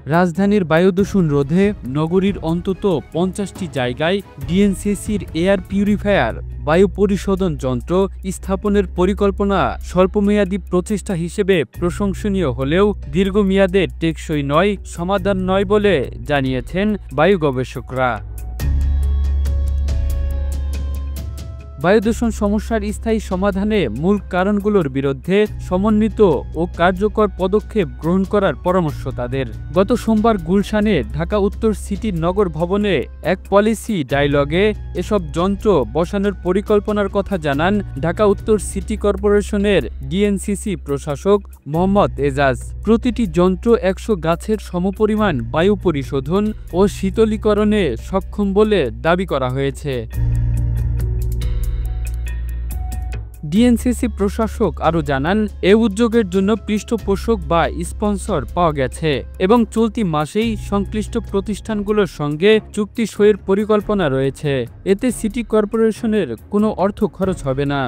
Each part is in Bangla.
রাজধানীর বায়ুদূষণ রোধে নগরীর অন্তত ৫০টি জায়গায় ডিএনসিসির এয়ার পিউরিফায়ার বায়ু পরিশোধন যন্ত্র স্থাপনের পরিকল্পনা স্বল্পমেয়াদী প্রচেষ্টা হিসেবে প্রশংসনীয় হলেও দীর্ঘমেয়াদে টেকসই সমাধান নয় বলে জানিয়েছেন বায়ু গবেষকরা। বায়ুদূষণ সমস্যার স্থায়ী সমাধানে মূল কারণগুলোর বিরুদ্ধে সমন্বিত ও কার্যকর পদক্ষেপ গ্রহণ করার পরামর্শ তাদের। গত সোমবার গুলশানে ঢাকা উত্তর সিটির নগর ভবনে এক পলিসি ডায়ালগে এসব যন্ত্র বসানোর পরিকল্পনার কথা জানান ঢাকা উত্তর সিটি কর্পোরেশনের ডিএনসিসি প্রশাসক মোহাম্মদ এজাজ। প্রতিটি যন্ত্র ১০০ গাছের সমপরিমাণ বায়ু পরিশোধন ও শীতলীকরণে সক্ষম বলে দাবি করা হয়েছে। ডিএনসিসি প্রশাসক আরও জানান, এ উদ্যোগের জন্য পৃষ্ঠপোষক বা স্পন্সর পাওয়া গেছে এবং চলতি মাসেই সংশ্লিষ্ট প্রতিষ্ঠানগুলোর সঙ্গে চুক্তি সইয়ের পরিকল্পনা রয়েছে। এতে সিটি কর্পোরেশনের কোনো অর্থ খরচ হবে না।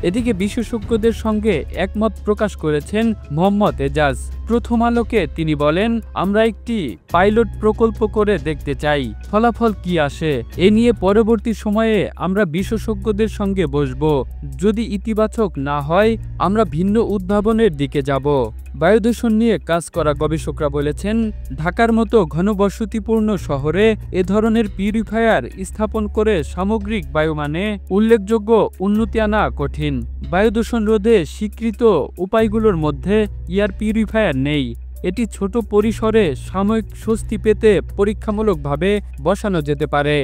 এদিকে বিশেষজ্ঞদের সঙ্গে একমত প্রকাশ করেছেন মোহাম্মদ এজাজ। প্রথম আলোকে তিনি বলেন, আমরা একটি পাইলট প্রকল্প করে দেখতে চাই, ফলাফল কি আসে এ নিয়ে পরবর্তী সময়ে আমরা বিশেষজ্ঞদের সঙ্গে বসব। যদি ইতিবাচক না হয় আমরা ভিন্ন উদ্ভাবনের দিকে যাব। বায়ুদূষণ নিয়ে কাজ করা গবেষকরা বলেছেন, ঢাকার মতো ঘনবসতিপূর্ণ শহরে এ ধরনের পিউরিফায়ার স্থাপন করে সামগ্রিক বায়ুমানে উল্লেখযোগ্য উন্নতি আনা কঠিন। বায়ুদূষণ রোধে স্বীকৃত উপায়গুলোর মধ্যে এয়ার পিউরিফায়ার নেই। এটি ছোট পরিসরে সাময়িক স্বস্তি পেতে পরীক্ষামূলকভাবে বসানো যেতে পারে।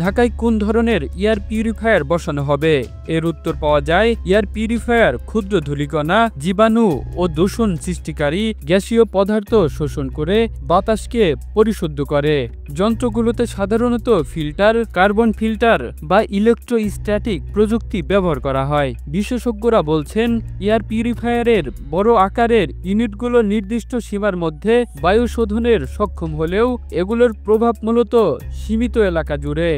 ঢাকায় কোন ধরনের এয়ার পিউরিফায়ার বসানো হবে? এর উত্তর পাওয়া যায়, এয়ার পিউরিফায়ার ক্ষুদ্র ধূলিকণা, জীবাণু ও দূষণ সৃষ্টিকারী গ্যাসীয় পদার্থ শোষণ করে বাতাসকে পরিশুদ্ধ করে। যন্ত্রগুলোতে সাধারণত ফিল্টার, কার্বন ফিল্টার বা ইলেকট্রোস্ট্যাটিক প্রযুক্তি ব্যবহার করা হয়। বিশেষজ্ঞরা বলছেন, এয়ার পিউরিফায়ারের বড় আকারের ইউনিটগুলো নির্দিষ্ট সীমার মধ্যে বায়ু শোধনের সক্ষম হলেও এগুলোর প্রভাব মূলত সীমিত এলাকা জুড়ে।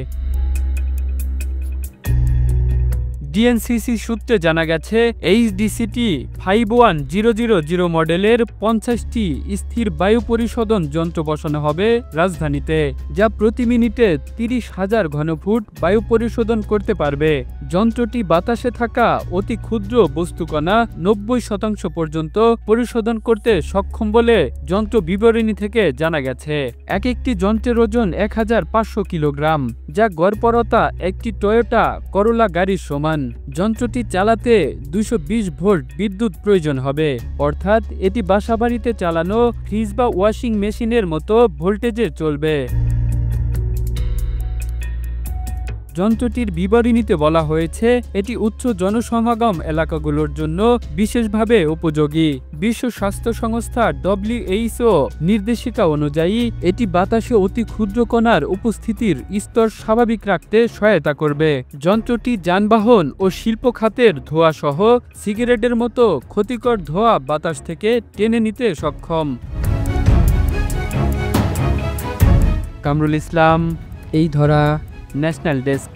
ডিএনসিসি সূত্রে জানা গেছে, HDCT 51000 মডেলের 50টি স্থির বায়ু পরিশোধন যন্ত্র বসানো হবে রাজধানীতে, যা প্রতি মিনিটে 30,000 ঘনফুট বায়ু পরিশোধন করতে পারবে। যন্ত্রটি বাতাসে থাকা অতি ক্ষুদ্র বস্তুকণা 90% পর্যন্ত পরিশোধন করতে সক্ষম বলে যন্ত্র বিবরণী থেকে জানা গেছে। এক একটি যন্ত্রের ওজন 1500 কিলোগ্রাম, যা গড়পড়তা একটি টয়োটা করোলা গাড়ির সমান। যন্ত্রটি চালাতে 220 ভোল্ট বিদ্যুৎ প্রয়োজন হবে, অর্থাৎ এটি বাসাবাড়িতে চালানো ফ্রিজ বা ওয়াশিং মেশিনের মতো ভোল্টেজে চলবে। যন্ত্রটির বিবরণীতে বলা হয়েছে, এটি উচ্চ জনসমাগম এলাকাগুলোর জন্য বিশেষভাবে উপযোগী। বিশ্ব স্বাস্থ্য সংস্থা WHO নির্দেশিকা অনুযায়ী এটি বাতাসে অতি ক্ষুদ্র কণার উপস্থিতির স্তর স্বাভাবিক রাখতে সহায়তা করবে। যন্ত্রটি যানবাহন ও শিল্প খাতের ধোঁয়া সহ সিগারেটের মতো ক্ষতিকর ধোঁয়া বাতাস থেকে টেনে নিতে সক্ষম। কামরুল ইসলাম, এই ধরা, ন্যাশনাল ডেস্ক।